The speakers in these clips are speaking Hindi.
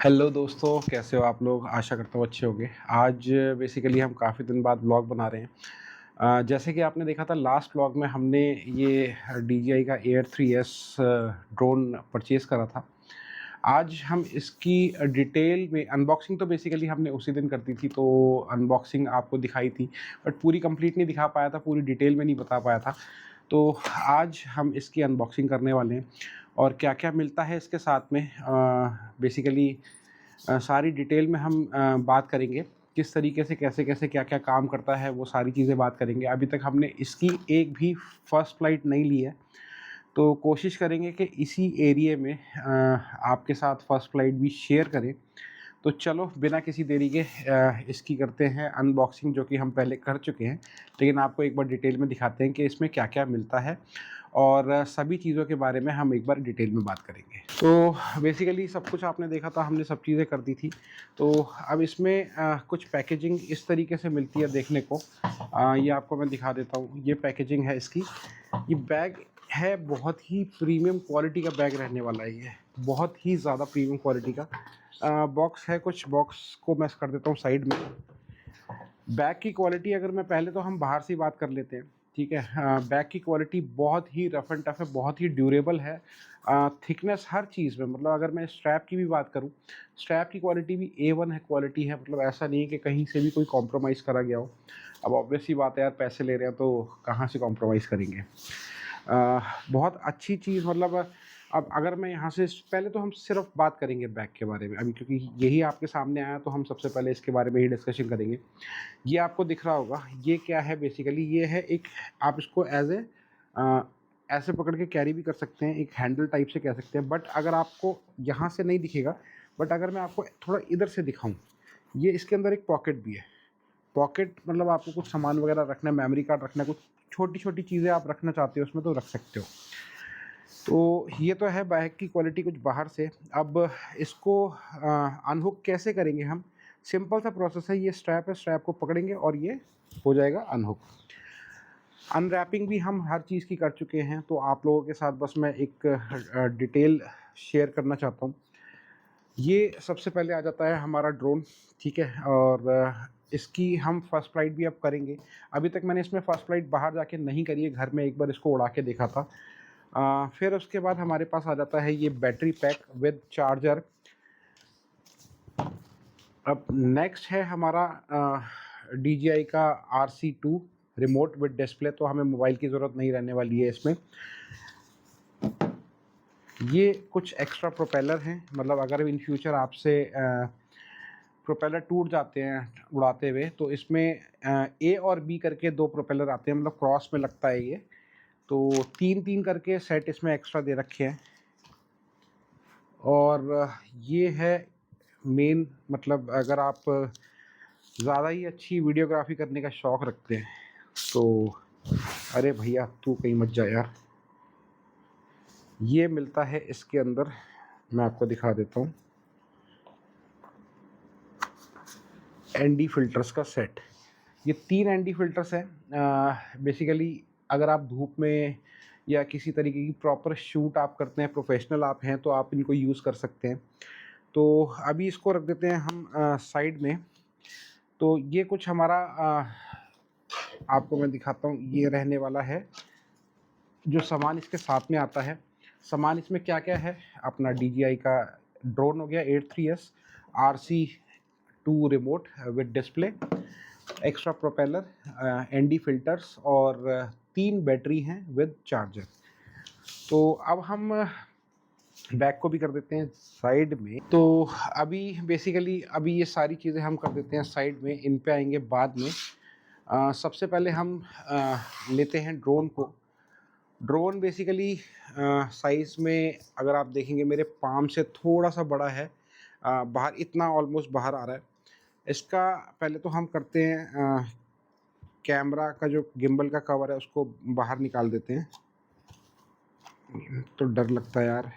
हेलो दोस्तों, कैसे हो आप लोग? आशा करता हूँ अच्छे होंगे। आज बेसिकली हम काफ़ी दिन बाद व्लॉग बना रहे हैं। जैसे कि आपने देखा था लास्ट व्लॉग में हमने ये DJI का Air 3s ड्रोन परचेज़ करा था। आज हम इसकी डिटेल में अनबॉक्सिंग तो बेसिकली हमने उसी दिन कर दी थी, तो अनबॉक्सिंग आपको दिखाई थी, बट पूरी कंप्लीट नहीं दिखा पाया था, पूरी डिटेल में नहीं बता पाया था। तो आज हम इसकी अनबॉक्सिंग करने वाले हैं और क्या-क्या मिलता है इसके साथ में बेसिकली सारी डिटेल में हम बात करेंगे। किस तरीके से कैसे-कैसे, क्या-क्या काम करता है, वो सारी चीज़ें बात करेंगे। अभी तक हमने इसकी एक भी फर्स्ट फ्लाइट नहीं ली है, तो कोशिश करेंगे कि इसी एरिये में आपके साथ फर्स्ट फ्लाइट भी शेयर करें। तो चलो बिना किसी देरी के इसकी करते हैं अनबॉक्सिंग, जो कि हम पहले कर चुके हैं। लेकिन आपको एक बार डिटेल में दिखाते हैं कि इसमें क्या-क्या मिलता है और सभी चीज़ों के बारे में हम एक बार डिटेल में बात करेंगे। तो बेसिकली सब कुछ आपने देखा था, हमने सब चीज़ें कर दी थी। तो अब इसमें कुछ पैकेजिंग इस तरीके से मिलती है देखने को। ये आपको मैं दिखा देता हूँ, ये पैकेजिंग है इसकी। ये बैग है, बहुत ही प्रीमियम क्वालिटी का बैग रहने वाला है ये, बहुत ही ज़्यादा प्रीमियम क्वालिटी का। बॉक्स है, कुछ बॉक्स को मैं कर देता हूँ साइड में। बैग की क्वालिटी अगर मैं पहले तो हम बाहर से ही बात कर लेते हैं, ठीक है? बैग की क्वालिटी बहुत ही रफ़ एंड टफ़ है, बहुत ही ड्यूरेबल है। थिकनेस हर चीज़ में, मतलब अगर मैं स्ट्रैप की भी बात करूँ, स्ट्रैप की क्वालिटी भी A1 है, क्वालिटी है, मतलब ऐसा नहीं है कि कहीं से भी कोई कॉम्प्रोमाइज़ करा गया हो। अब ऑब्वियस सी बात है यार, पैसे ले रहे हैं तो कहाँ से कॉम्प्रोमाइज़ करेंगे। बहुत अच्छी चीज़, मतलब अब अगर मैं यहाँ से पहले तो हम सिर्फ़ बात करेंगे बैग के बारे में अभी, क्योंकि यही आपके सामने आया, तो हम सबसे पहले इसके बारे में ही डिस्कशन करेंगे। ये आपको दिख रहा होगा, ये क्या है बेसिकली, ये है एक, आप इसको ऐसे पकड़ के कैरी भी कर सकते हैं, एक हैंडल टाइप से कह सकते हैं। बट अगर आपको यहाँ से नहीं दिखेगा, बट अगर मैं आपको थोड़ा इधर से दिखाऊँ, ये इसके अंदर एक पॉकेट भी है। पॉकेट मतलब आपको कुछ सामान वगैरह रखना है, मेमोरी कार्ड रखना है, कुछ छोटी-छोटी चीज़ें आप रखना चाहते हो उसमें, तो रख सकते हो। तो ये तो है बैग की क्वालिटी कुछ बाहर से। अब इसको अनहुक कैसे करेंगे हम? सिंपल सा प्रोसेस है, ये स्ट्रैप है, स्ट्रैप को पकड़ेंगे और ये हो जाएगा अनहुक। अनरैपिंग भी हम हर चीज़ की कर चुके हैं, तो आप लोगों के साथ बस मैं एक डिटेल शेयर करना चाहता हूँ। ये सबसे पहले आ जाता है हमारा ड्रोन, ठीक है? और इसकी हम फर्स्ट फ्लाइट भी अब करेंगे। अभी तक मैंने इसमें फर्स्ट फ्लाइट बाहर जाके नहीं करी है, घर में एक बार इसको उड़ा के देखा था। फिर उसके बाद हमारे पास आ जाता है ये बैटरी पैक विद चार्जर। अब नेक्स्ट है हमारा DJI का RC2 रिमोट विद डिस्प्ले, तो हमें मोबाइल की ज़रूरत नहीं रहने वाली है इसमें। ये कुछ एक्स्ट्रा प्रोपेलर हैं, मतलब अगर इन फ्यूचर आपसे प्रोपेलर टूट जाते हैं उड़ाते हुए, तो इसमें A और B करके 2 प्रोपेलर आते हैं, मतलब क्रॉस में लगता है ये। तो 3-3 करके सेट इसमें एक्स्ट्रा दे रखे हैं। और ये है मेन, मतलब अगर आप ज़्यादा ही अच्छी वीडियोग्राफी करने का शौक़ रखते हैं तो, अरे भैया तू कहीं मत जा यार। ये मिलता है इसके अंदर, मैं आपको दिखा देता हूँ, ND फ़िल्टर्स का सेट। ये 3 ND फ़िल्टर्स हैं। बेसिकली अगर आप धूप में या किसी तरीके की प्रॉपर शूट आप करते हैं, प्रोफ़ेशनल आप हैं, तो आप इनको यूज़ कर सकते हैं। तो अभी इसको रख देते हैं हम साइड में। तो ये कुछ हमारा आपको मैं दिखाता हूँ, ये रहने वाला है जो सामान इसके साथ में आता है। सामान इसमें क्या-क्या है, अपना DJI का ड्रोन हो गया Air 3s, RC2 remote with display, extra propeller, ND filters और 3 बैटरी हैं विद चार्जर। तो अब हम बैग को भी कर देते हैं साइड में। तो अभी बेसिकली अभी ये सारी चीज़ें हम कर देते हैं साइड में, इन पे आएँगे बाद में। सबसे पहले हम लेते हैं ड्रोन को। ड्रोन बेसिकली साइज़ में अगर आप देखेंगे मेरे पाम से थोड़ा-सा बड़ा है। बाहर इतना ऑलमोस्ट बाहर आ रहा है। इसका पहले तो हम करते हैं कैमरा का जो गिम्बल का कवर है उसको बाहर निकाल देते हैं। तो डर लगता है यार,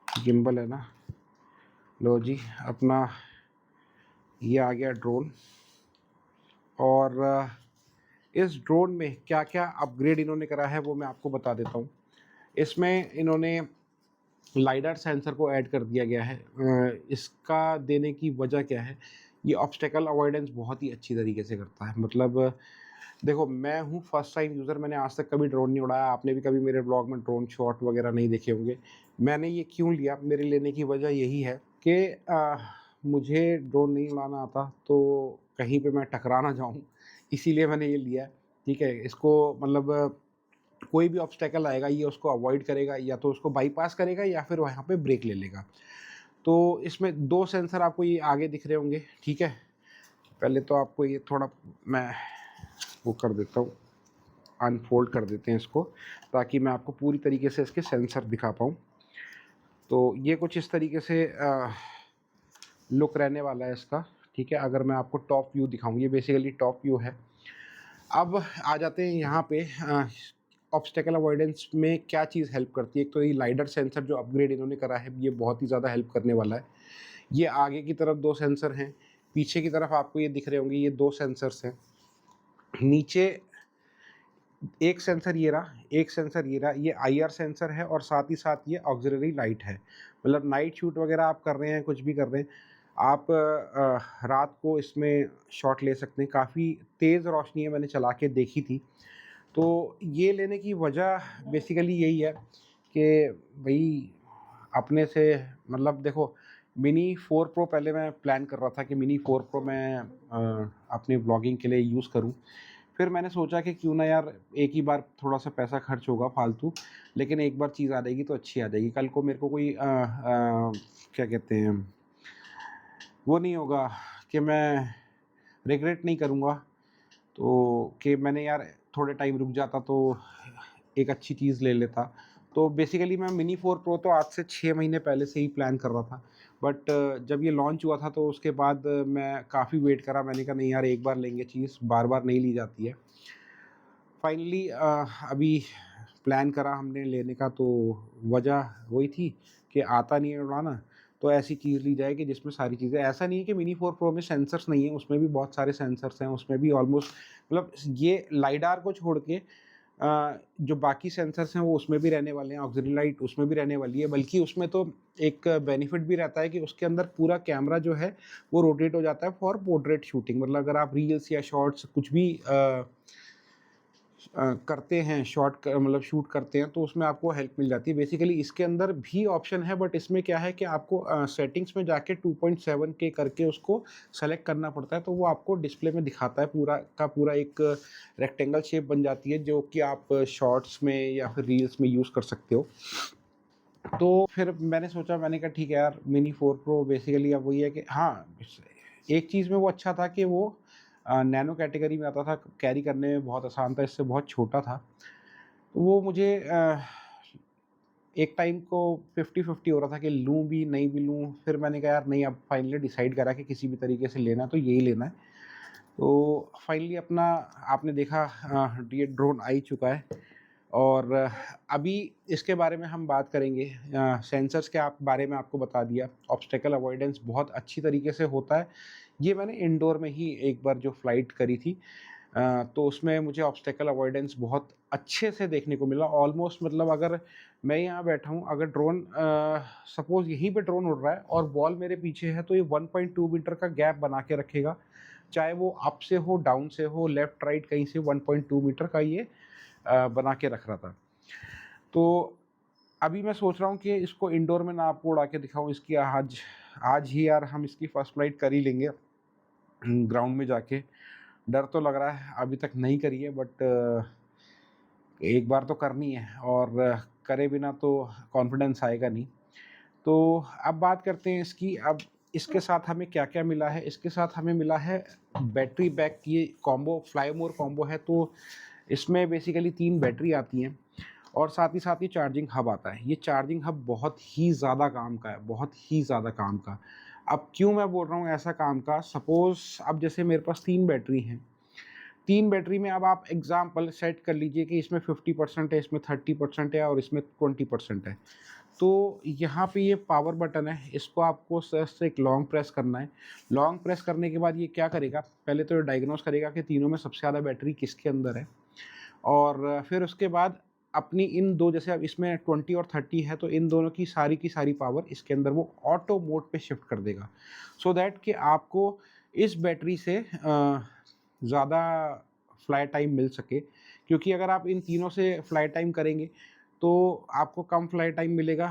गिम्बल है ना। लो जी, अपना ये आ गया ड्रोन। और इस ड्रोन में क्या-क्या अपग्रेड इन्होंने करा है वो मैं आपको बता देता हूँ। इसमें इन्होंने लाइडर सेंसर को ऐड कर दिया गया है। इसका देने की वजह क्या है? ये ऑब्स्टेकल अवॉइडेंस बहुत ही अच्छी तरीके से करता है। मतलब देखो, मैं हूँ फर्स्ट टाइम यूज़र, मैंने आज तक कभी ड्रोन नहीं उड़ाया, आपने भी कभी मेरे व्लॉग में ड्रोन शॉट वगैरह नहीं देखे होंगे। मैंने ये क्यों लिया? मेरे लेने की वजह यही है कि मुझे ड्रोन नहीं उड़ाना आता, तो कहीं पे मैं टकरा ना जाऊँ, इसीलिए मैंने ये लिया है, ठीक है? इसको मतलब कोई भी ऑब्स्टेकल आएगा, ये उसको अवॉइड करेगा, या तो उसको बाईपास करेगा या फिर वहाँ पे ब्रेक ले लेगा। तो इसमें 2 सेंसर आपको ये आगे दिख रहे होंगे, ठीक है? पहले तो आपको ये थोड़ा मैं वो कर देता हूँ, अनफ़ोल्ड कर देते हैं इसको, ताकि मैं आपको पूरी तरीके से इसके सेंसर दिखा पाऊँ। तो ये कुछ इस तरीके से लुक रहने वाला है इसका, ठीक है? अगर मैं आपको टॉप व्यू दिखाऊँ, ये बेसिकली टॉप व्यू है। अब आ जाते हैं यहाँ पे ऑब्स्टेकल अवॉइडेंस में क्या चीज़ हेल्प करती है। एक तो ये लाइडर सेंसर जो अपग्रेड इन्होंने करा है, ये बहुत ही ज़्यादा हेल्प करने वाला है। ये आगे की तरफ 2 सेंसर हैं, पीछे की तरफ आपको ये दिख रहे होंगे, ये 2 सेंसर्स हैं। नीचे एक सेंसर ये रहा, एक सेंसर ये रहा, ये आईआर सेंसर है और साथ ही साथ ये ऑक्सिलरी लाइट है। मतलब नाइट शूट वगैरह आप कर रहे हैं, कुछ भी कर रहे हैं, आप रात को इसमें शॉट ले सकते हैं। काफ़ी तेज़ रोशनी है, मैंने चला के देखी थी। तो ये लेने की वजह बेसिकली यही है कि भई अपने से मतलब देखो, मिनी 4 प्रो पहले मैं प्लान कर रहा था कि मिनी 4 प्रो मैं अपने व्लॉगिंग के लिए यूज़ करूँ। फिर मैंने सोचा कि क्यों ना यार, एक ही बार थोड़ा-सा पैसा खर्च होगा फालतू, लेकिन एक बार चीज़ आ जाएगी तो अच्छी आ जाएगी। कल को मेरे को कोई क्या कहते हैं, वो नहीं होगा कि मैं रिग्रेट नहीं करूँगा, तो कि मैंने यार थोड़े टाइम रुक जाता तो एक अच्छी चीज़ ले लेता। तो बेसिकली मैं मिनी 4 प्रो तो आज से 6 महीने पहले से ही प्लान कर रहा था। बट जब ये लॉन्च हुआ था तो उसके बाद मैं काफ़ी वेट करा। मैंने कहा नहीं यार, एक बार लेंगे चीज़, बार-बार नहीं ली जाती है। फाइनली अभी प्लान करा हमने लेने का, तो वजह वही थी कि आता नहीं है उड़ाना, तो ऐसी चीज़ ली जाए कि जिसमें सारी चीज़ें, ऐसा नहीं है कि मिनी 4 प्रो में सेंसर्स नहीं है, उसमें भी बहुत सारे सेंसर्स हैं, उसमें भी ऑलमोस्ट मतलब ये लाइडार को छोड़ के जो बाकी सेंसर्स हैं वो उसमें भी रहने वाले हैं, ऑक्सिलरी लाइट उसमें भी रहने वाली है, बल्कि उसमें तो एक बेनिफिट भी रहता है कि उसके अंदर पूरा कैमरा जो है वो रोटेट हो जाता है फॉर पोर्ट्रेट शूटिंग। मतलब अगर आप रील्स या शॉर्ट्स कुछ भी करते हैं, मतलब शूट करते हैं, तो उसमें आपको हेल्प मिल जाती है। बेसिकली इसके अंदर भी ऑप्शन है, बट इसमें क्या है कि आपको सेटिंग्स में जाके 2.7 के करके उसको सेलेक्ट करना पड़ता है, तो वो आपको डिस्प्ले में दिखाता है, पूरा का पूरा एक रेक्टेंगल शेप बन जाती है, जो कि आप शॉर्ट्स में या फिर रील्स में यूज़ कर सकते हो। तो फिर मैंने सोचा, मैंने कहा ठीक है यार, मिनी 4 प्रो बेसिकली अब वही है कि हाँ, एक चीज़ में वो अच्छा था कि वो नैनो कैटेगरी में आता था, कैरी करने में बहुत आसान था, इससे बहुत छोटा था। तो वो मुझे एक टाइम को 50-50 हो रहा था कि लूँ भी, नहीं भी लूँ। फिर मैंने कहा यार नहीं, अब फाइनली डिसाइड करा कि किसी भी तरीके से लेना है तो यही लेना है। तो फाइनली अपना आपने देखा ये ड्रोन आ ही चुका है। और अभी इसके बारे में हम बात करेंगे। सेंसर्स के बारे में आपको बता दिया, ऑब्स्टेकल अवॉइडेंस बहुत अच्छी तरीके से होता है। ये मैंने इंडोर में ही एक बार जो फ़्लाइट करी थी, तो उसमें मुझे ऑब्स्टेकल अवॉइडेंस बहुत अच्छे से देखने को मिला। ऑलमोस्ट मतलब अगर मैं यहाँ बैठा हूँ, अगर ड्रोन सपोज़ यहीं पे ड्रोन उड़ रहा है और बॉल मेरे पीछे है, तो ये 1.2 मीटर का गैप बना के रखेगा। चाहे वो अप से हो, डाउन से हो, लेफ्ट राइट कहीं से 1.2 मीटर का ये बना के रख रहा था। तो अभी मैं सोच रहा हूँ कि इसको इंडोर में ना आपको उड़ा के दिखाऊँ, इसकी आज आज ही यार हम इसकी फ़र्स्ट फ्लाइट कर ही लेंगे ग्राउंड में जाके। डर तो लग रहा है, अभी तक नहीं करी है, बट एक बार तो करनी है, और करे बिना तो कॉन्फिडेंस आएगा नहीं। तो अब बात करते हैं इसकी। अब इसके साथ हमें क्या-क्या मिला है? इसके साथ हमें मिला है बैटरी बैक, ये कॉम्बो फ्लाई मोर कॉम्बो है, तो इसमें बेसिकली 3 बैटरी आती हैं और साथ ही साथ ये चार्जिंग हब आता है। ये चार्जिंग हब बहुत ही ज़्यादा काम का है, बहुत ही ज़्यादा काम का। अब क्यों मैं बोल रहा हूँ ऐसा काम का? सपोज़ अब जैसे मेरे पास 3 बैटरी हैं, 3 बैटरी में अब आप एग्ज़ाम्पल सेट कर लीजिए कि इसमें 50% है, इसमें 30% है और इसमें 20% है। तो यहाँ पे ये पावर बटन है, इसको आपको जस्ट एक लॉन्ग प्रेस करना है। लॉन्ग प्रेस करने के बाद ये क्या करेगा, पहले तो ये डायग्नोज़ करेगा कि तीनों में सबसे ज़्यादा बैटरी किसके अंदर है, और फिर उसके बाद अपनी इन 2 जैसे अब इसमें 20 और 30 है, तो इन दोनों की सारी पावर इसके अंदर वो ऑटो मोड पे शिफ्ट कर देगा। सो दैट कि आपको इस बैटरी से ज़्यादा फ्लाई टाइम मिल सके, क्योंकि अगर आप इन तीनों से फ्लाई टाइम करेंगे, तो आपको कम फ्लाई टाइम मिलेगा,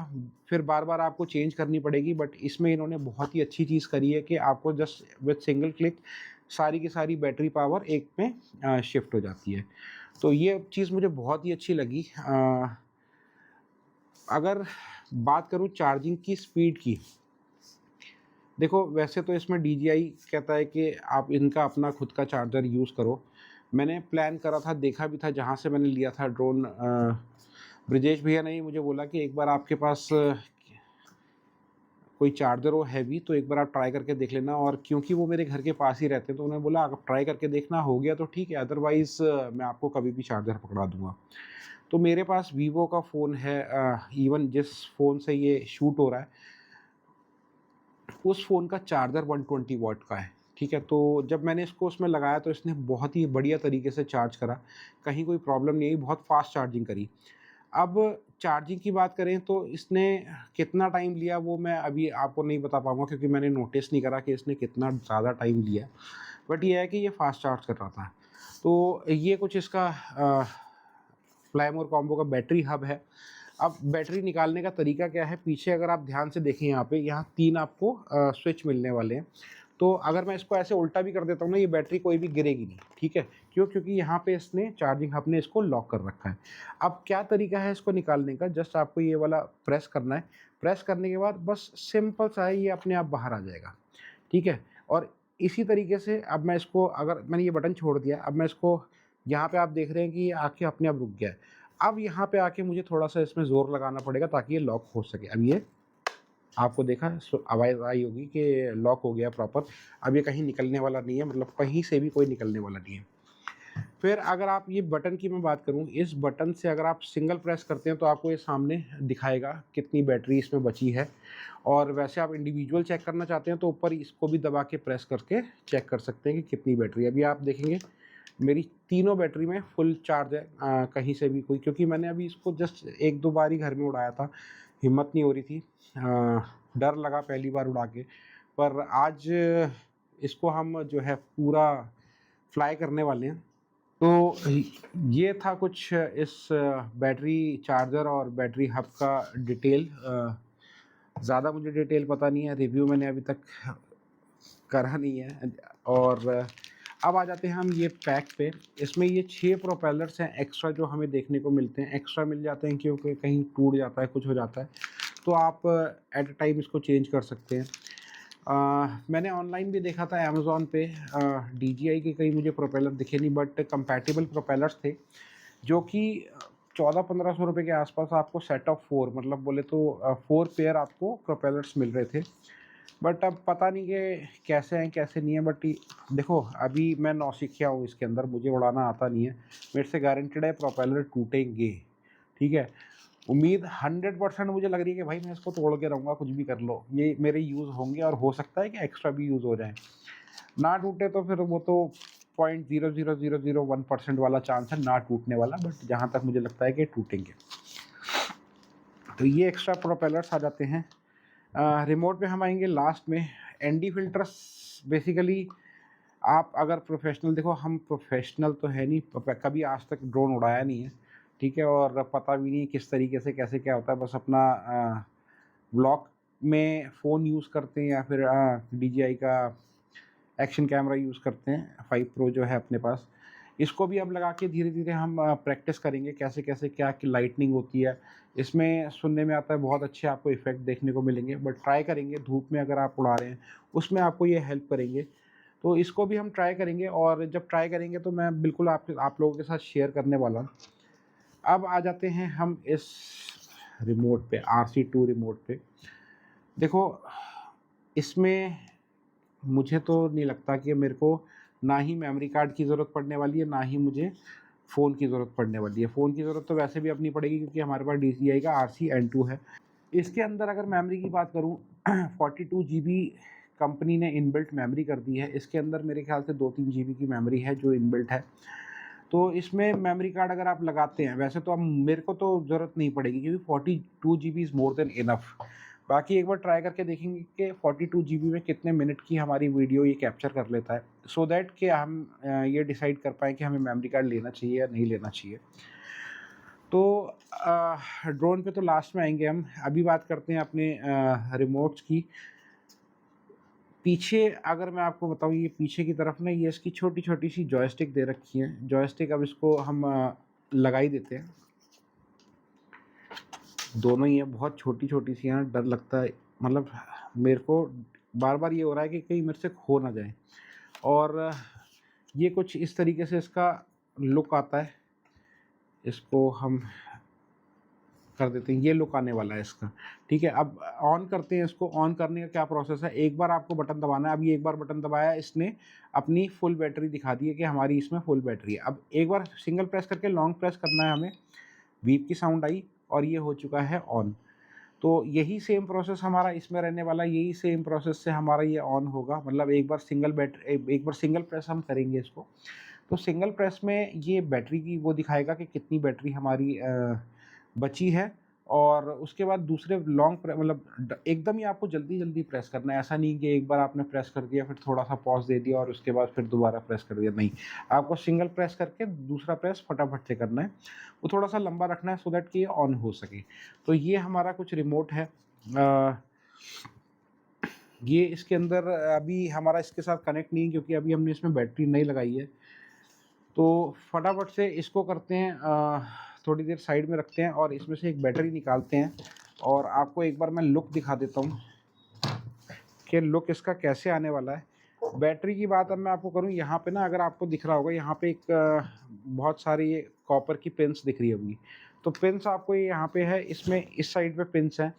फिर बार-बार आपको चेंज करनी पड़ेगी। बट इसमें इन्होंने बहुत ही अच्छी चीज़ करी है कि आपको जस्ट विथ सिंगल क्लिक सारी की सारी बैटरी पावर एक में शिफ्ट हो जाती है। तो ये चीज़ मुझे बहुत ही अच्छी लगी। अगर बात करूँ चार्जिंग की स्पीड की, देखो वैसे तो इसमें डीजीआई कहता है कि आप इनका अपना खुद का चार्जर यूज़ करो। मैंने प्लान करा था, देखा भी था जहाँ से मैंने लिया था ड्रोन, ब्रिजेश भैया ने ही मुझे बोला कि एक बार आपके पास कोई चार्जर हो हैवी, तो एक बार आप ट्राई करके देख लेना। और क्योंकि वो मेरे घर के पास ही रहते हैं, तो उन्होंने बोला आप ट्राई करके देखना, हो गया तो ठीक है, अदरवाइज़ मैं आपको कभी भी चार्जर पकड़ा दूँगा। तो मेरे पास वीवो का फ़ोन है, इवन जिस फ़ोन से ये शूट हो रहा है, उस फ़ोन का चार्जर 120 वॉट का है, ठीक है? तो जब मैंने इसको उसमें लगाया तो इसने बहुत ही बढ़िया तरीके से चार्ज करा, कहीं कोई प्रॉब्लम नहीं आई, बहुत फ़ास्ट चार्जिंग करी। अब चार्जिंग की बात करें तो इसने कितना टाइम लिया वो मैं अभी आपको नहीं बता पाऊँगा, क्योंकि मैंने नोटिस नहीं करा कि इसने कितना ज़्यादा टाइम लिया। बट ये है कि ये फ़ास्ट चार्ज कर रहा था। तो ये कुछ इसका फ्लाईमोर कॉम्बो का बैटरी हब है। अब बैटरी निकालने का तरीका क्या है, पीछे अगर आप ध्यान से देखें यहाँ पे, यहाँ 3 आपको स्विच मिलने वाले हैं। तो अगर मैं इसको ऐसे उल्टा भी कर देता हूँ ना, ये बैटरी कोई भी गिरेगी नहीं, ठीक है? क्यों? क्योंकि यहाँ पे इसने चार्जिंग हब ने इसको लॉक कर रखा है। अब क्या तरीका है इसको निकालने का, जस्ट आपको ये वाला प्रेस करना है। प्रेस करने के बाद बस सिंपल सा है, ये अपने आप बाहर आ जाएगा, ठीक है? और इसी तरीके से अब मैं इसको, अगर मैंने ये बटन छोड़ दिया, अब मैं इसको, यहाँ पे आप देख रहे हैं कि ये आके अपने आप रुक गया है। अब यहाँ पे आके मुझे थोड़ा-सा इसमें ज़ोर लगाना पड़ेगा ताकि ये लॉक हो सके। अब ये आपको देखा आवाज़ आई होगी कि लॉक हो गया प्रॉपर। अब ये कहीं निकलने वाला नहीं है, मतलब कहीं से भी कोई निकलने वाला नहीं है। फिर अगर आप ये बटन की मैं बात करूँ, इस बटन से अगर आप सिंगल प्रेस करते हैं तो आपको ये सामने दिखाएगा कितनी बैटरी इसमें बची है। और वैसे आप इंडिविजुअल चेक करना चाहते हैं तो ऊपर इसको भी दबा के प्रेस करके चेक कर सकते हैं कि कितनी बैटरी है। अभी आप देखेंगे मेरी तीनों बैटरी में फुल चार्ज है, कहीं से भी कोई, क्योंकि मैंने अभी इसको जस्ट 1-2 बार ही घर में उड़ाया था, हिम्मत नहीं हो रही थी। डर लगा पहली बार उड़ा के, पर आज इसको हम जो है पूरा फ्लाई करने वाले हैं। तो ये था कुछ इस बैटरी चार्जर और बैटरी हब का डिटेल। ज़्यादा मुझे डिटेल पता नहीं है, रिव्यू मैंने अभी तक करा नहीं है। और अब आ जाते हैं हम ये पैक पे। इसमें ये 6 प्रोपेलर्स हैं एक्स्ट्रा जो हमें देखने को मिलते हैं। एक्स्ट्रा मिल जाते हैं क्योंकि कहीं टूट जाता है, कुछ हो जाता है, तो आप एट अ टाइम इसको चेंज कर सकते हैं। मैंने ऑनलाइन भी देखा था अमेज़न पे, डीजीआई के कहीं मुझे प्रोपेलर दिखे नहीं, बट कंपैटिबल प्रोपेलर्स थे जो कि 1400-1500 रुपए के आसपास आपको सेट ऑफ 4, मतलब बोले तो 4 पेयर आपको प्रोपेलर्स मिल रहे थे। बट अब पता नहीं कि कैसे हैं कैसे नहीं है। बट देखो अभी मैं नौसिखिया हूँ इसके अंदर, मुझे उड़ाना आता नहीं है, मेरे से गारंटेड है प्रोपेलर टूटेंगे, ठीक है? उम्मीद 100% मुझे लग रही है कि भाई मैं इसको तोड़ के रहूँगा, कुछ भी कर लो, ये मेरे यूज़ होंगे और हो सकता है कि एक्स्ट्रा भी यूज़ हो जाए। ना टूटे तो फिर वो तो 0.00001% वाला चांस है ना टूटने वाला, बट जहाँ तक मुझे लगता है कि टूटेंगे। तो ये एक्स्ट्रा प्रोपेलर्स आ जाते हैं। रिमोट पे हम आएँगे लास्ट में। एनडी फ़िल्टर्स बेसिकली आप अगर प्रोफ़ेशनल, देखो हम प्रोफ़ेशनल तो है नहीं, कभी आज तक ड्रोन उड़ाया नहीं है, ठीक है? और पता भी नहीं किस तरीके से कैसे क्या होता है, बस अपना व्लॉग में फ़ोन यूज़ करते हैं या फिर डीजीआई का एक्शन कैमरा यूज़ करते हैं, 5 प्रो जो है अपने पास। इसको भी अब लगा के धीरे-धीरे हम प्रैक्टिस करेंगे कैसे-कैसे क्या की लाइटनिंग होती है। इसमें सुनने में आता है बहुत अच्छे आपको इफ़ेक्ट देखने को मिलेंगे, बट ट्राई करेंगे धूप में अगर आप उड़ा रहे हैं, उसमें आपको ये हेल्प करेंगे। तो इसको भी हम ट्राई करेंगे और जब ट्राई करेंगे तो मैं बिल्कुल आप लोगों के साथ शेयर करने वाला हूँ। अब आ जाते हैं हम इस रिमोट पे, RC2 रिमोट पे। देखो इसमें मुझे तो नहीं लगता कि मेरे को ना ही मेमोरी कार्ड की ज़रूरत पड़ने वाली है, ना ही मुझे फ़ोन की ज़रूरत पड़ने वाली है। फ़ोन की ज़रूरत तो वैसे भी अब नहीं पड़ेगी क्योंकि हमारे पास DCI का RC N2 है। इसके अंदर अगर मेमोरी की बात करूँ 42 जीबी कंपनी ने इनबिल्ट मेमोरी कर दी है। इसके अंदर मेरे ख़्याल से 2-3 जीबी की मेमोरी है जो इनबिल्ट है। तो इसमें मेमोरी कार्ड अगर आप लगाते हैं, वैसे तो अब मेरे को तो ज़रूरत नहीं पड़ेगी क्योंकि 42 GB is more than enough. बाकी एक बार ट्राई करके देखेंगे कि 42 जीबी में कितने मिनट की हमारी वीडियो ये कैप्चर कर लेता है, सो दैट कि हम ये डिसाइड कर पाएँ कि हमें मेमोरी कार्ड लेना चाहिए या नहीं लेना चाहिए। तो ड्रोन पे तो लास्ट में आएँगे हम। अभी बात करते हैं अपने रिमोट्स की। पीछे अगर मैं आपको बताऊँ, ये पीछे की तरफ ना ये इसकी छोटी-छोटी सी जॉयस्टिक दे रखी है। जॉयस्टिक अब इसको हम लगा ही देते हैं। दोनों ही हैं, बहुत छोटी-छोटी सी हैं, डर लगता है, मतलब मेरे को बार-बार ये हो रहा है कि कहीं मेरे से खो ना जाए। और ये कुछ इस तरीके से इसका लुक आता है। इसको हम कर देते हैं, ये लुक आने वाला है इसका, ठीक है। अब ऑन करते हैं इसको। ऑन करने का क्या प्रोसेस है, एक बार आपको बटन दबाना है। अब ये एक बार बटन दबाया, इसने अपनी फुल बैटरी दिखा दी है कि हमारी इसमें फुल बैटरी है। अब एक बार सिंगल प्रेस करके लॉन्ग प्रेस करना है हमें, बीप की साउंड आई और ये हो चुका है ऑन। तो यही सेम प्रोसेस हमारा इसमें रहने वाला है, यही सेम प्रोसेस से हमारा ये ऑन होगा। मतलब एक बार एक बार सिंगल प्रेस हम करेंगे इसको, तो सिंगल प्रेस में ये बैटरी की वो दिखाएगा कि कितनी बैटरी हमारी बची है। और उसके बाद दूसरे मतलब एकदम ही आपको जल्दी-जल्दी प्रेस करना है। ऐसा नहीं कि एक बार आपने प्रेस कर दिया, फिर थोड़ा-सा पॉज़ दे दिया और उसके बाद फिर दोबारा प्रेस कर दिया, नहीं। आपको सिंगल प्रेस करके दूसरा प्रेस फटाफट से करना है। वो थोड़ा-सा लंबा रखना है सो दैट कि ये ऑन हो सके। तो ये हमारा कुछ रिमोट है। ये इसके अंदर अभी हमारा इसके साथ कनेक्ट नहीं है क्योंकि अभी हमने इसमें बैटरी नहीं लगाई है। तो फटाफट से इसको करते हैं, थोड़ी देर साइड में रखते हैं और इसमें से एक बैटरी निकालते हैं और आपको एक बार मैं लुक दिखा देता हूँ कि लुक इसका कैसे आने वाला है। बैटरी की बात अब मैं आपको करूँ, यहाँ पे ना अगर आपको दिख रहा होगा, यहाँ पे एक बहुत सारी ये कॉपर की पिन्स दिख रही होंगी। तो पिन्स आपको ये यहाँ पे है, इसमें इस साइड पे पिन्स हैं।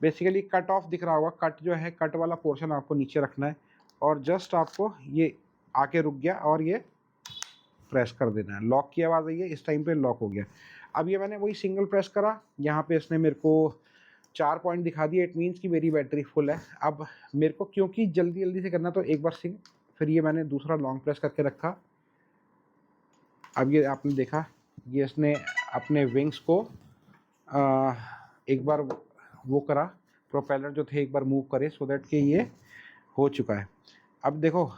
बेसिकली कट ऑफ दिख रहा होगा, कट जो है, कट वाला पोर्शन आपको नीचे रखना है और जस्ट आपको ये आके रुक गया और ये प्रेस कर देना है। लॉक की आवाज़ आई है, इस टाइम पे लॉक हो गया। अब ये मैंने वही सिंगल प्रेस करा, यहाँ पे इसने मेरे को 4 पॉइंट दिखा दिए, इट मीन्स कि मेरी बैटरी फुल है। अब मेरे को क्योंकि जल्दी-जल्दी से करना, तो एक बार फिर ये मैंने दूसरा लॉन्ग प्रेस करके रखा। अब ये आपने देखा, ये इसने अपने विंग्स को एक बार वो करा, प्रोपेलर जो थे एक बार मूव करे सो दैट कि ये हो चुका है। अब देखो,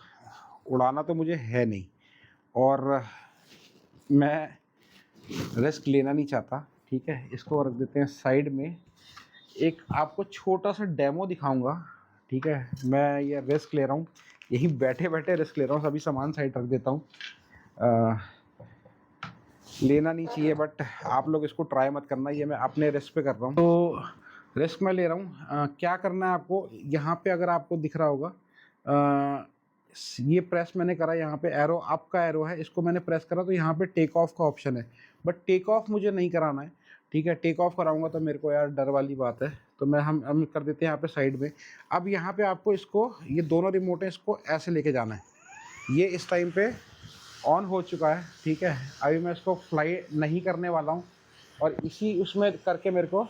उड़ाना तो मुझे है नहीं और मैं रिस्क लेना नहीं चाहता, ठीक है। इसको रख देते हैं साइड में। एक आपको छोटा-सा डेमो दिखाऊँगा, ठीक है। मैं ये रिस्क ले रहा हूँ, यहीं बैठे-बैठे रिस्क ले रहा हूँ। सभी सामान साइड रख देता हूँ। लेना नहीं चाहिए बट आप लोग इसको ट्राई मत करना, ये मैं अपने रिस्क पे कर रहा हूँ। तो रिस्क मैं ले रहा हूँ। क्या करना है आपको, यहाँ पे अगर आपको दिख रहा होगा, ये प्रेस मैंने करा, यहाँ पे एरो अप का एरो है, इसको मैंने प्रेस करा तो यहाँ पे टेक ऑफ का ऑप्शन है। बट टेक ऑफ मुझे नहीं कराना है, ठीक है। टेक ऑफ कराऊंगा तो मेरे को यार डर वाली बात है, तो हम कर देते हैं यहाँ पे साइड में। अब यहाँ पे आपको इसको, ये दोनों रिमोट हैं, इसको ऐसे लेके जाना है। ये इस टाइम पे ऑन हो चुका है, ठीक है। अभी मैं इसको फ्लाई नहीं करने वाला हूँ और इसी उसमें करके मेरे को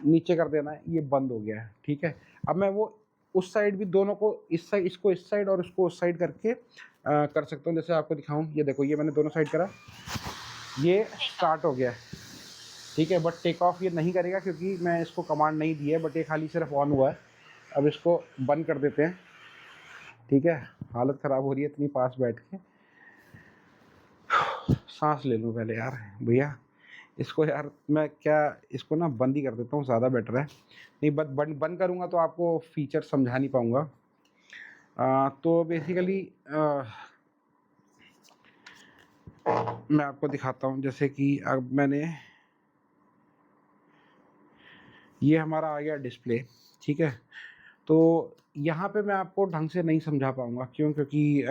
नीचे कर देना है। ये बंद हो गया है, ठीक है। अब मैं वो उस साइड भी दोनों को, इस साइड, इसको इस साइड और उसको उस साइड करके कर सकता हूँ। जैसे आपको दिखाऊँ, ये देखो, ये मैंने दोनों साइड करा, ये स्टार्ट हो गया है, ठीक है। बट टेक ऑफ ये नहीं करेगा क्योंकि मैं इसको कमांड नहीं दी है, बट ये खाली सिर्फ ऑन हुआ है। अब इसको बंद कर देते हैं, ठीक है। हालत ख़राब हो रही है इतनी पास बैठ के। सांस ले लूँ पहले यार भैया। इसको यार मैं क्या, इसको ना बंद ही कर देता हूँ, ज़्यादा बेटर है। नहीं, बंद करूँगा तो आपको फीचर समझा नहीं पाऊँगा। तो बेसिकली मैं आपको दिखाता हूँ, जैसे कि अब मैंने, ये हमारा आ गया डिस्प्ले, ठीक है। तो यहाँ पे मैं आपको ढंग से नहीं समझा पाऊँगा, क्यों? क्योंकि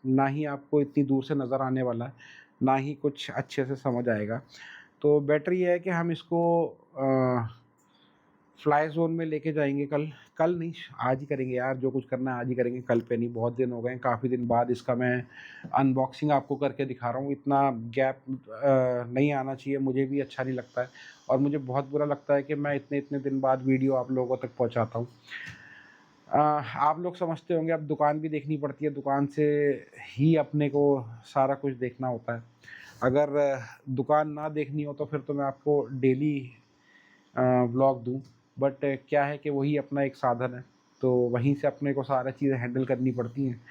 ना ही आपको इतनी दूर से नज़र आने वाला है, ना ही कुछ अच्छे से समझ आएगा। तो बेटर ये है कि हम इसको फ्लाई ज़ोन में लेके जाएँगे कल नहीं, आज ही करेंगे यार, जो कुछ करना है आज ही करेंगे, कल पे नहीं। बहुत दिन हो गए हैं, काफ़ी दिन बाद इसका मैं अनबॉक्सिंग आपको करके दिखा रहा हूँ। इतना गैप नहीं आना चाहिए, मुझे भी अच्छा नहीं लगता है और मुझे बहुत बुरा लगता है कि मैं इतने दिन बाद वीडियो आप लोगों तक पहुँचाता हूँ। आप लोग समझते होंगे अब दुकान भी देखनी पड़ती है, दुकान से ही अपने को सारा कुछ देखना होता है। अगर दुकान ना देखनी हो तो फिर तो मैं आपको डेली व्लॉग दूँ, बट क्या है कि वही अपना एक साधन है, तो वहीं से अपने को सारी चीज़ें हैंडल करनी पड़ती हैं।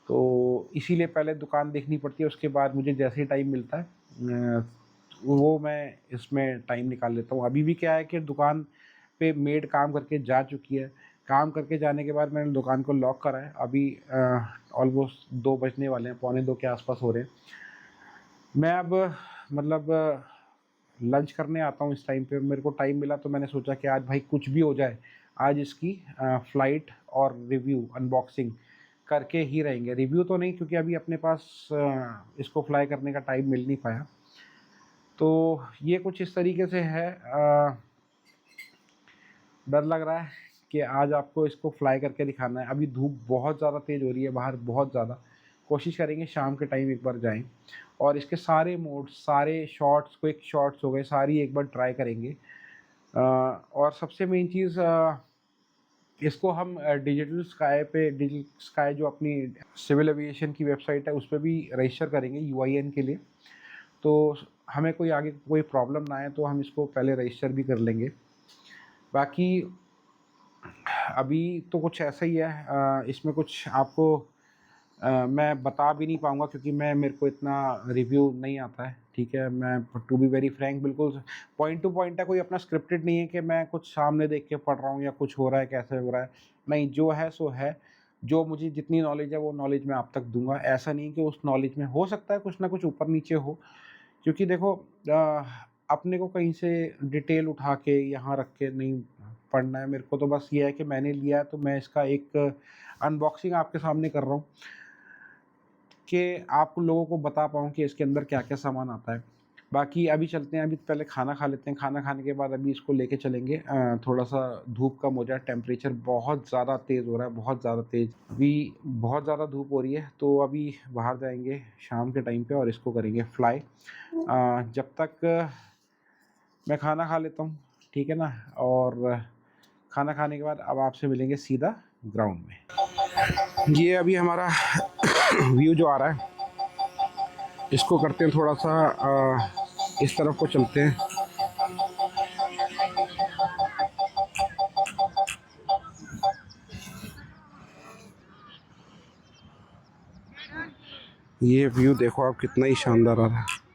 तो इसीलिए पहले दुकान देखनी पड़ती है, उसके बाद मुझे जैसे ही टाइम मिलता है वो मैं इसमें टाइम निकाल लेता हूँ। अभी भी क्या है कि दुकान पे मेड काम करके जा चुकी है, काम करके जाने के बाद मैंने दुकान को लॉक करा है। अभी ऑलमोस्ट 2 बजने वाले हैं, पौने 2 के आसपास हो रहे हैं। मैं अब मतलब लंच करने आता हूँ इस टाइम पे। मेरे को टाइम मिला तो मैंने सोचा कि आज भाई कुछ भी हो जाए, आज इसकी फ़्लाइट और रिव्यू अनबॉक्सिंग करके ही रहेंगे। रिव्यू तो नहीं, क्योंकि अभी अपने पास इसको फ्लाई करने का टाइम मिल नहीं पाया। तो ये कुछ इस तरीके से है। डर लग रहा है कि आज आपको इसको फ्लाई करके दिखाना है। अभी धूप बहुत ज़्यादा तेज़ हो रही है बाहर, बहुत ज़्यादा। कोशिश करेंगे शाम के टाइम एक बार जाएं और इसके सारे मोड्स, सारे शॉट्स, क्विक शॉट्स हो गए, सारी एक बार ट्राई करेंगे। और सबसे मेन चीज़, इसको हम डिजिटल स्काई जो अपनी सिविल एविएशन की वेबसाइट है उस पर भी रजिस्टर करेंगे UIN के लिए। तो हमें कोई आगे कोई प्रॉब्लम ना आए तो हम इसको पहले रजिस्टर भी कर लेंगे। बाकी अभी तो कुछ ऐसा ही है। इसमें कुछ आपको मैं बता भी नहीं पाऊँगा, क्योंकि मेरे को इतना रिव्यू नहीं आता है, ठीक है। मैं टू बी वेरी फ्रैंक बिल्कुल पॉइंट टू पॉइंट है, कोई अपना स्क्रिप्टेड नहीं है कि मैं कुछ सामने देख के पढ़ रहा हूँ या कुछ हो रहा है, कैसे हो रहा है। नहीं, जो है सो है। जो मुझे जितनी नॉलेज है वो नॉलेज मैं आप तक दूँगा। ऐसा नहीं कि उस नॉलेज में हो सकता है कुछ ना कुछ ऊपर नीचे हो, क्योंकि देखो अपने को कहीं से डिटेल उठा के यहाँ रख के नहीं पढ़ना है। मेरे को तो बस ये है कि मैंने लिया है तो मैं इसका एक अनबॉक्सिंग आपके सामने कर रहा हूँ कि आप लोगों को बता पाऊँ कि इसके अंदर क्या-क्या सामान आता है। बाकी अभी चलते हैं, अभी पहले खाना खा लेते हैं। खाना खाने के बाद अभी इसको लेके चलेंगे। थोड़ा-सा धूप कम हो जाए, टेम्परेचर बहुत ज़्यादा तेज़ हो रहा है, बहुत ज़्यादा तेज़। अभी बहुत ज़्यादा धूप हो रही है, तो अभी बाहर जाएँगे शाम के टाइम पे और इसको करेंगे फ्लाई। जब तक मैं खाना खा लेता हूँ, ठीक है ना? और खाना खाने के बाद अब आपसे मिलेंगे सीधा ग्राउंड में। ये अभी हमारा व्यू जो आ रहा है, इसको करते हैं थोड़ा-सा इस तरफ को चलते हैं। ये व्यू देखो आप, कितना ही शानदार आ रहा है।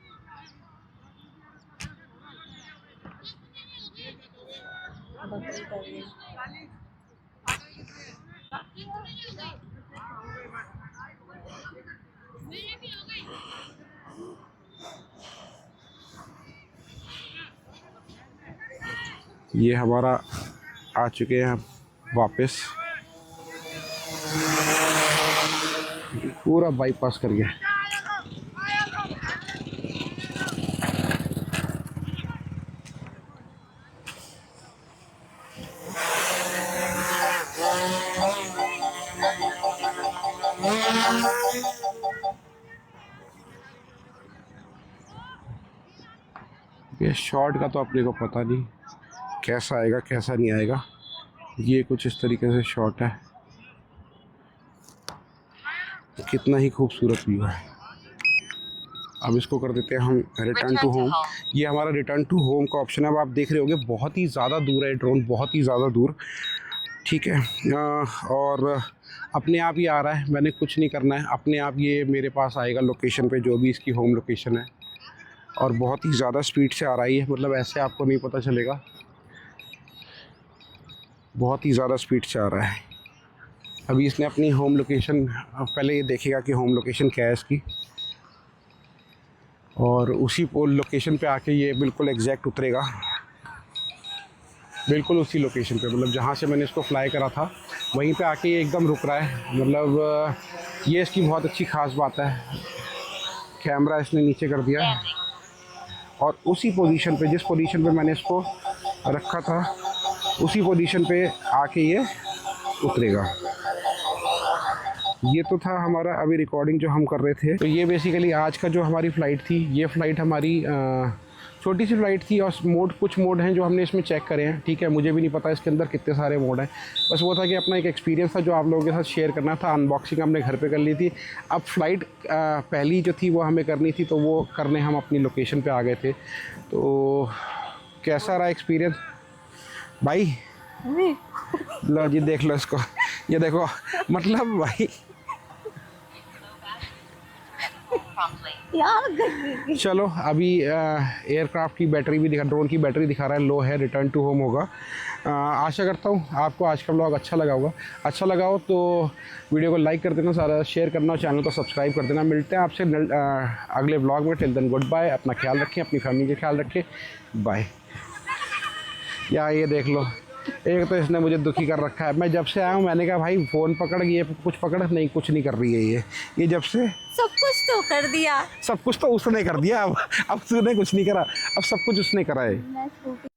ये हमारा आ चुके हैं वापस, पूरा बाईपास कर गया। ये शॉट का तो अपने को पता नहीं कैसा आएगा कैसा नहीं आएगा। ये कुछ इस तरीके से शॉट है, कितना ही खूबसूरत व्यू है। अब इसको कर देते हैं हम रिटर्न टू होम। ये हमारा रिटर्न टू होम का ऑप्शन है। अब आप देख रहे होंगे बहुत ही ज़्यादा दूर है ड्रोन, बहुत ही ज़्यादा दूर, ठीक है। और अपने आप ही आ रहा है, मैंने कुछ नहीं करना है, अपने आप ये मेरे पास आएगा लोकेशन पे, जो भी इसकी होम लोकेशन है। और बहुत ही ज़्यादा स्पीड से आ रही है, मतलब ऐसे आपको नहीं पता चलेगा, बहुत ही ज़्यादा स्पीड से आ रहा है। अभी इसने अपनी होम लोकेशन, पहले ये देखेगा कि होम लोकेशन क्या है इसकी, और उसी लोकेशन पे आके ये बिल्कुल एग्जैक्ट उतरेगा, बिल्कुल उसी लोकेशन पे, मतलब जहाँ से मैंने इसको फ्लाई करा था वहीं पे आके ये एकदम रुक रहा है। मतलब ये इसकी बहुत अच्छी ख़ास बात है। कैमरा इसने नीचे कर दिया है और उसी पोजीशन पे, जिस पोजीशन पे मैंने इसको रखा था, उसी पोजीशन पे आके ये उतरेगा। ये तो था हमारा अभी रिकॉर्डिंग जो हम कर रहे थे। तो ये बेसिकली आज का जो हमारी फ़्लाइट थी, ये फ़्लाइट हमारी छोटी सी फ़्लाइट थी और मोड कुछ मोड हैं जो हमने इसमें चेक करे हैं, ठीक है। मुझे भी नहीं पता इसके अंदर कितने सारे मोड हैं, बस वो था कि अपना एक एक्सपीरियंस था जो आप लोगों के साथ शेयर करना था। अनबॉक्सिंग हमने घर पे कर ली थी। अब फ़्लाइट पहली जो थी वो हमें करनी थी, तो वो करने हम अपनी लोकेशन पे आ गए थे। तो कैसा रहा एक्सपीरियंस भाई? लो जी देख लो इसको, ये देखो मतलब भाई यार चलो अभी एयरक्राफ्ट की बैटरी भी दिखा, ड्रोन की बैटरी दिखा रहा है लो है, रिटर्न टू होम होगा। आशा करता हूँ आपको आज का ब्लॉग अच्छा लगा होगा। अच्छा लगा हो तो वीडियो को लाइक कर देना, सारा शेयर करना और चैनल को सब्सक्राइब कर देना। मिलते हैं आपसे अगले ब्लॉग में। Till then good bye. अपना ख्याल रखें, अपनी फैमिली का ख्याल रखें। बाय। या ये देख लो, एक तो इसने मुझे दुखी कर रखा है। मैं जब से आया हूँ मैंने कहा भाई फ़ोन पकड़, ये कुछ पकड़, नहीं कुछ नहीं कर रही है ये जब से सब कुछ तो कर दिया। सब कुछ तो उसने कर दिया, अब उसने कुछ नहीं करा, अब सब कुछ उसने करा है।